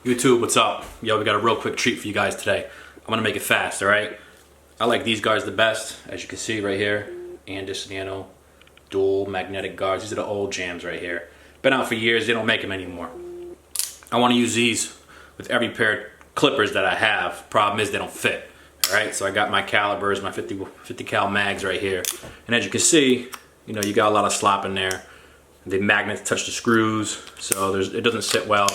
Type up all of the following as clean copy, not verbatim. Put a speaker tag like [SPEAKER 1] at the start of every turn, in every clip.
[SPEAKER 1] YouTube, what's up? Yo, we got a real quick treat for you guys today. I'm gonna make it fast, alright? I like these guards the best, as you can see right here. Andis Nano dual magnetic guards. These are the old jams right here. Been out for years, they don't make them anymore. I wanna use these with every pair of clippers that I have. Problem is they don't fit, alright? So I got my calibers, my 50 cal mags right here. And as you can see, you know, you got a lot of slop in there. The magnets touch the screws, so it doesn't sit well.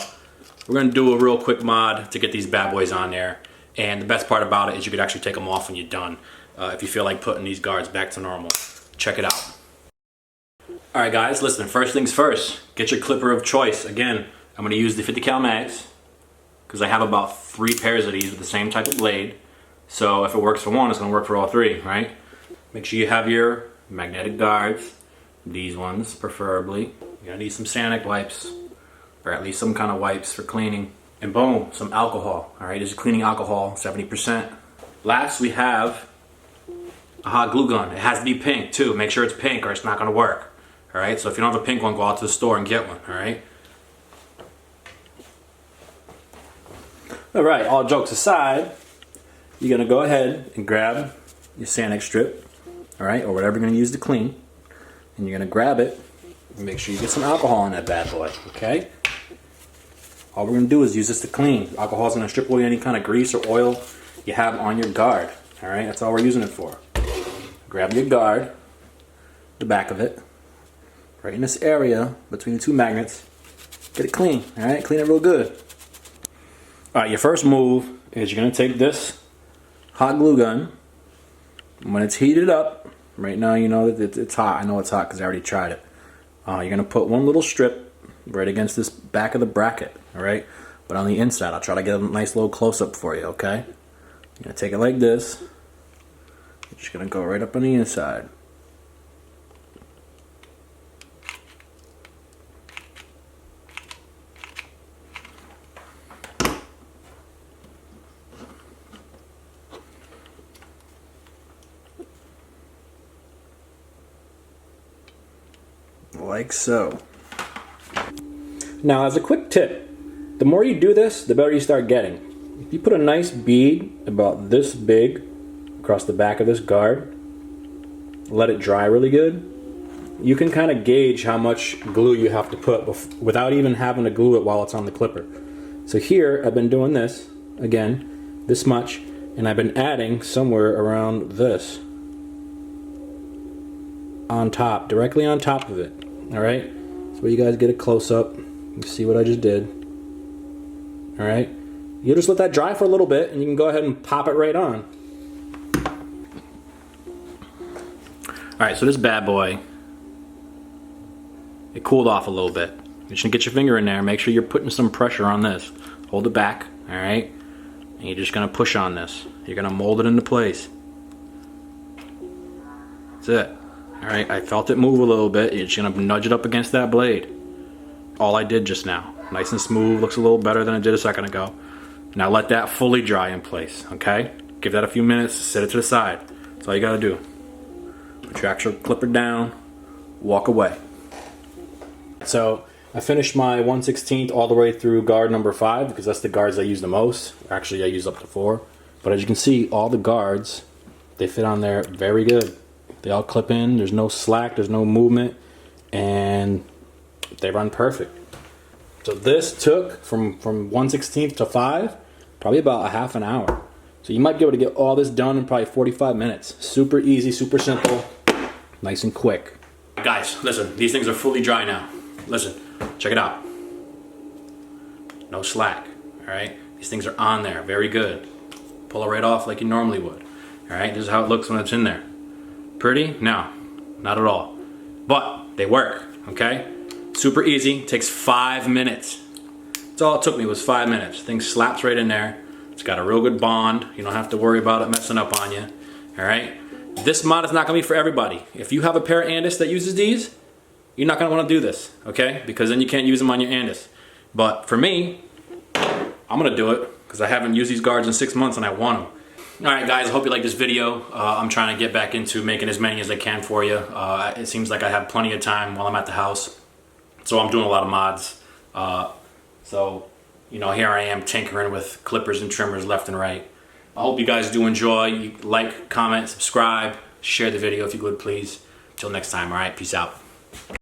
[SPEAKER 1] We're gonna do a real quick mod to get these bad boys on there. And the best part about it is you could actually take them off when you're done. If you feel like putting these guards back to normal. Check it out. All right guys, listen, first things first, get your clipper of choice. Again, I'm gonna use the 50 cal mags because I have about 3 pairs of these with the same type of blade. So if it works for one, it's gonna work for all 3, right? Make sure you have your magnetic guards, these ones preferably. You're gonna need some Sanic wipes, or at least some kind of wipes for cleaning. And boom, some alcohol. All right, this is cleaning alcohol, 70%. Last, we have a hot glue gun. It has to be pink too. Make sure it's pink or it's not gonna work. All right, so if you don't have a pink one, go out to the store and get one, all right? All right, all jokes aside, you're gonna go ahead and grab your Sanic strip, all right, or whatever you're gonna use to clean. And you're gonna grab it and make sure you get some alcohol in that bad boy, okay? All we're gonna do is use this to clean. Alcohol is gonna strip away any kind of grease or oil you have on your guard. All right, that's all we're using it for. Grab your guard, the back of it, right in this area between the 2 magnets. Get it clean, all right? Clean it real good. All right, your first move is you're gonna take this hot glue gun. When it's heated up, right now you know that it's hot. I know it's hot because I already tried it. You're gonna put one little strip right against this back of the bracket, all right? But on the inside, I'll try to get a nice little close-up for you, okay? You're gonna take it like this. You're just gonna go right up on the inside. Like so. Now, as a quick tip, the more you do this, the better you start getting. If you put a nice bead about this big across the back of this guard, let it dry really good, you can kind of gauge how much glue you have to put without even having to glue it while it's on the clipper. So here, I've been doing this, again, this much, and I've been adding somewhere around this on top, directly on top of it, all right? So you guys get a close-up. You see what I just did. All right. You just let that dry for a little bit and you can go ahead and pop it right on. All right, so this bad boy, it cooled off a little bit. You're just gonna get your finger in there, make sure you're putting some pressure on this. Hold it back, all right? And you're just gonna push on this. You're gonna mold it into place. That's it. All right, I felt it move a little bit. You're just gonna nudge it up against that blade. All I did just now. Nice and smooth, looks a little better than it did a second ago. Now let that fully dry in place, okay? Give that a few minutes, set it to the side. That's all you gotta do. Put your actual clipper down, walk away. So I finished my 1/16 all the way through guard number 5 because that's the guards I use the most. Actually, I use up to 4. But as you can see, all the guards, they fit on there very good. They all clip in, there's no slack, there's no movement, and they run perfect. So this took from 1/16 to 5, probably about a half an hour. So you might be able to get all this done in probably 45 minutes. Super easy, super simple, nice and quick. Guys, listen, these things are fully dry now. Listen, check it out. No slack, all right? These things are on there, very good. Pull it right off like you normally would, all right? This is how it looks when it's in there. Pretty? No, not at all. But they work, okay? Super easy, takes 5 minutes. That's all it took me was 5 minutes. Thing slaps right in there. It's got a real good bond. You don't have to worry about it messing up on you, all right? This mod is not gonna be for everybody. If you have a pair of Andis that uses these, you're not gonna wanna do this, okay? Because then you can't use them on your Andis. But for me, I'm gonna do it because I haven't used these guards in 6 months and I want them. Alright guys, I hope you like this video. I'm trying to get back into making as many as I can for you. It seems like I have plenty of time while I'm at the house. So I'm doing a lot of mods. So you know, here I am tinkering with clippers and trimmers left and right. I hope you guys do enjoy. You like, comment, subscribe, share the video if you would, please. Till next time, all right? Peace out.